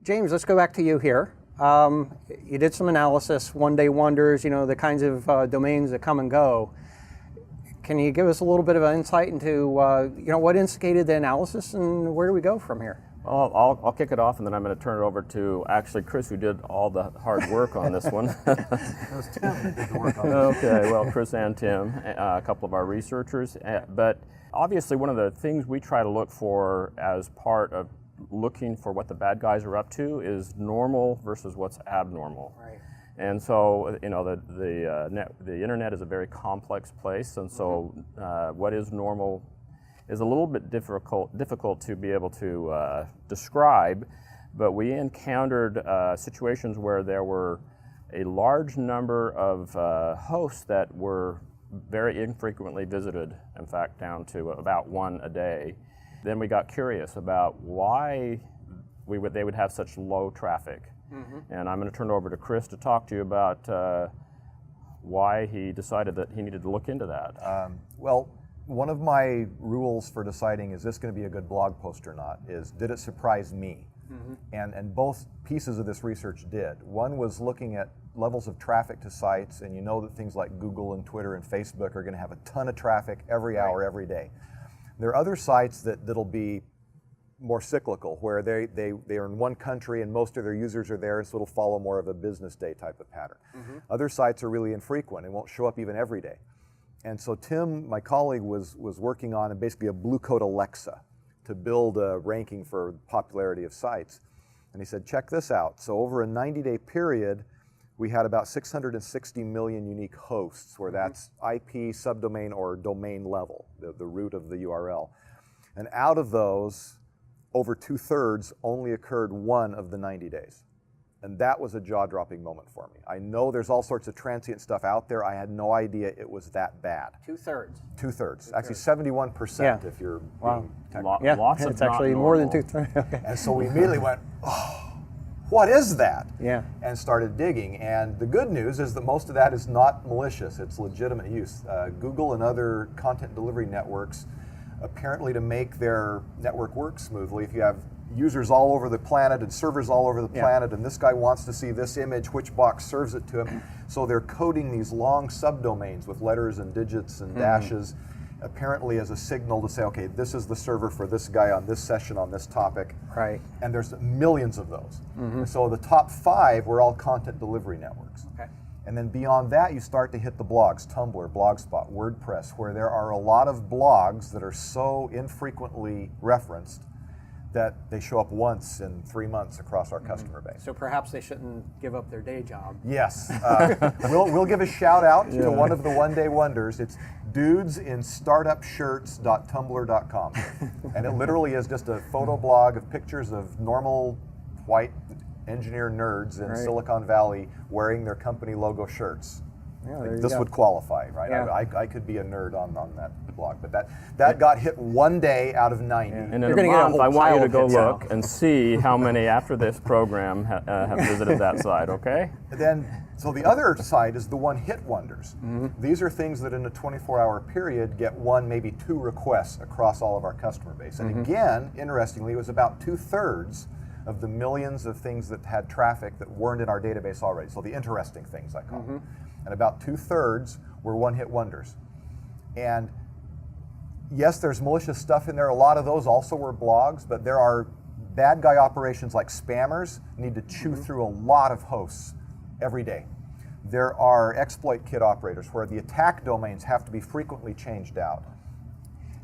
James, let's go back to you here. You did some analysis, one-day wonders, the kinds of domains that come and go. Can you give us a little bit of an insight into what instigated the analysis and where do we go from here? Well, I'll kick it off, and then I'm going to turn it over to actually Chris, who did all the hard work on this one. It was Tim who did the work on this. Okay, well, Chris and Tim, a couple of our researchers. But obviously, one of the things we try to look for as part of looking for what the bad guys are up to is normal versus what's abnormal. Right. And so, the internet is a very complex place, and so what is normal is a little bit difficult to be able to describe, but we encountered situations where there were a large number of hosts that were very infrequently visited, in fact, down to about one a day. Then we got curious about why they would have such low traffic. And I'm going to turn it over to Chris to talk to you about why he decided that he needed to look into that. Well, one of my rules for deciding is this going to be a good blog post or not is, did it surprise me? And both pieces of this research did. One was looking at levels of traffic to sites, and you know that things like Google and Twitter and Facebook are going to have a ton of traffic every hour, every day. There are other sites that'll be more cyclical, where they are in one country and most of their users are there, so it'll follow more of a business day type of pattern. Other sites are really infrequent and won't show up even every day. And so Tim, my colleague, was working on basically a blue coat Alexa to build a ranking for popularity of sites. And he said, check this out. So over a 90-day period, we had about 660 million unique hosts, where that's IP, subdomain, or domain level, the root of the URL. And out of those, over 2/3 only occurred one of the 90 days. And that was a jaw-dropping moment for me. I know there's all sorts of transient stuff out there. I had no idea it was that bad. 2/3. 2/3. Actually, 71% if you're being technical. Yeah, Lots of it's actually not more than normal. 2/3. Okay. And so we immediately went, oh, what is that? Yeah. And started digging. And the good news is that most of that is not malicious. It's legitimate use. Google and other content delivery networks, apparently to make their network work smoothly, if you have users all over the planet and servers all over the planet, and this guy wants to see this image, which box serves it to him. So they're coding these long subdomains with letters and digits and dashes, apparently as a signal to say, okay, this is the server for this guy on this session on this topic. Right. And there's millions of those. And so the top 5 were all content delivery networks. Okay. And then beyond that, you start to hit the blogs, Tumblr, Blogspot, WordPress, where there are a lot of blogs that are so infrequently referenced that they show up once in 3 months across our customer base. So perhaps they shouldn't give up their day job. Yes. We'll give a shout out to one of the one-day wonders. It's dudesinStartupShirts.tumblr.com. And it literally is just a photo blog of pictures of normal white engineer nerds in Silicon Valley wearing their company logo shirts. Yeah, This would qualify, right? Yeah. I could be a nerd on that blog, but that got hit one day out of 90. And in You're a gonna get a month, whole I want you pile to of go hits now. look and see how many after this program have visited that site, okay? So the other side is the one-hit wonders. These are things that in a 24-hour period get 1, maybe 2 requests across all of our customer base. And again, interestingly, it was about 2/3 of the millions of things that had traffic that weren't in our database already. So the interesting things, I call them. And about 2/3 were one-hit wonders. And yes, there's malicious stuff in there. A lot of those also were blogs, but there are bad guy operations like spammers need to chew through a lot of hosts every day. There are exploit kit operators where the attack domains have to be frequently changed out.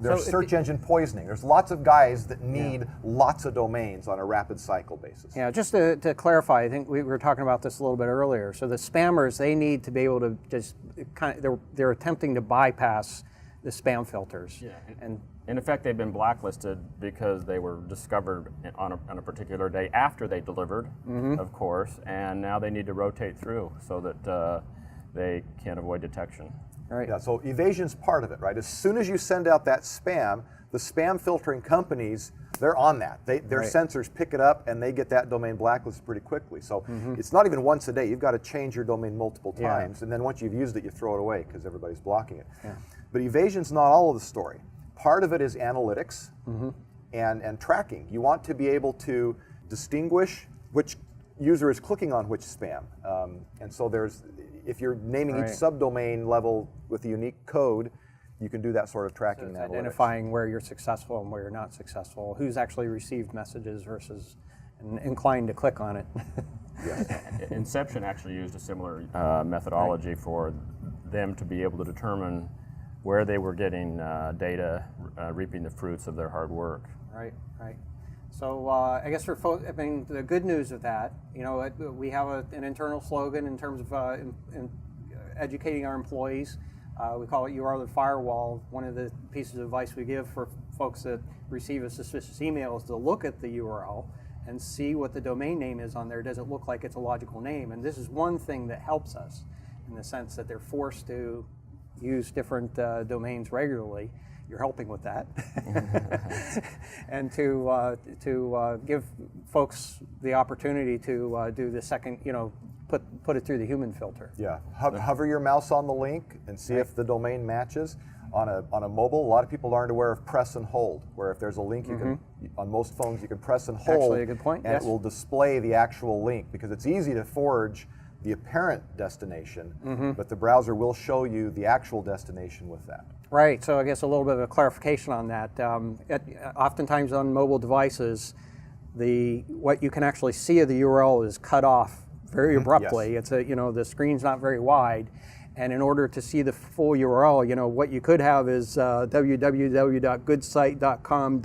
There's search engine poisoning. There's lots of guys that need lots of domains on a rapid cycle basis. Yeah, just to clarify, I think we were talking about this a little bit earlier. So the spammers, they need to be able to just they're attempting to bypass the spam filters. Yeah. And In effect, they've been blacklisted because they were discovered on a particular day after they delivered, of course, and now they need to rotate through so that they can't avoid detection. right. Yeah, so evasion's part of it, right? As soon as you send out that spam, the spam filtering companies, they're on that. Their sensors pick it up and they get that domain blacklisted pretty quickly. So it's not even once a day. You've got to change your domain multiple times, and then once you've used it, you throw it away because everybody's blocking it. Yeah. But evasion's not all of the story. Part of it is analytics and tracking. You want to be able to distinguish which user is clicking on which spam. And so if you're naming each subdomain level with a unique code, you can do that sort of tracking. So it's identifying where you're successful and where you're not successful, who's actually received messages versus inclined to click on it. Inception actually used a similar methodology for them to be able to determine where they were getting data, reaping the fruits of their hard work. Right. So I guess for folks, I mean, the good news of that, we have an internal slogan in terms of in educating our employees. We call it "You Are the Firewall." One of the pieces of advice we give for folks that receive a suspicious email is to look at the URL and see what the domain name is on there. Does it look like it's a logical name? And this is one thing that helps us in the sense that they're forced to use different domains regularly. You're helping with that. And to give folks the opportunity to do the second, put it through the human filter. Yeah, hover your mouse on the link and see if the domain matches. On a mobile, a lot of people aren't aware of press and hold, where if there's a link, you can, on most phones, you can press and hold. Actually, a good point, and it will display the actual link, because it's easy to forge the apparent destination, but the browser will show you the actual destination with that. Right, so I guess a little bit of a clarification on that. Oftentimes on mobile devices, what you can actually see of the URL is cut off very abruptly. Yes. It's the screen's not very wide, and in order to see the full URL, what you could have is www.goodsite.com.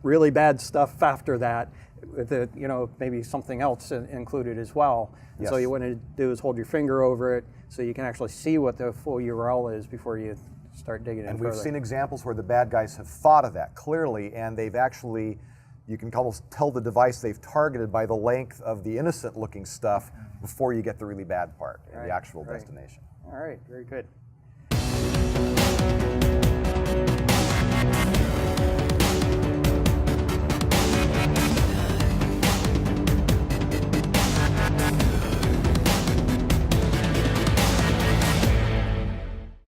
Really bad stuff after that, with maybe something else included as well. Yes. So you want to do is hold your finger over it so you can actually see what the full URL is before you start digging in further. And we've seen examples where the bad guys have thought of that clearly, and they've actually, you can almost tell the device they've targeted by the length of the innocent looking stuff before you get the really bad part, the actual destination. All right, very good.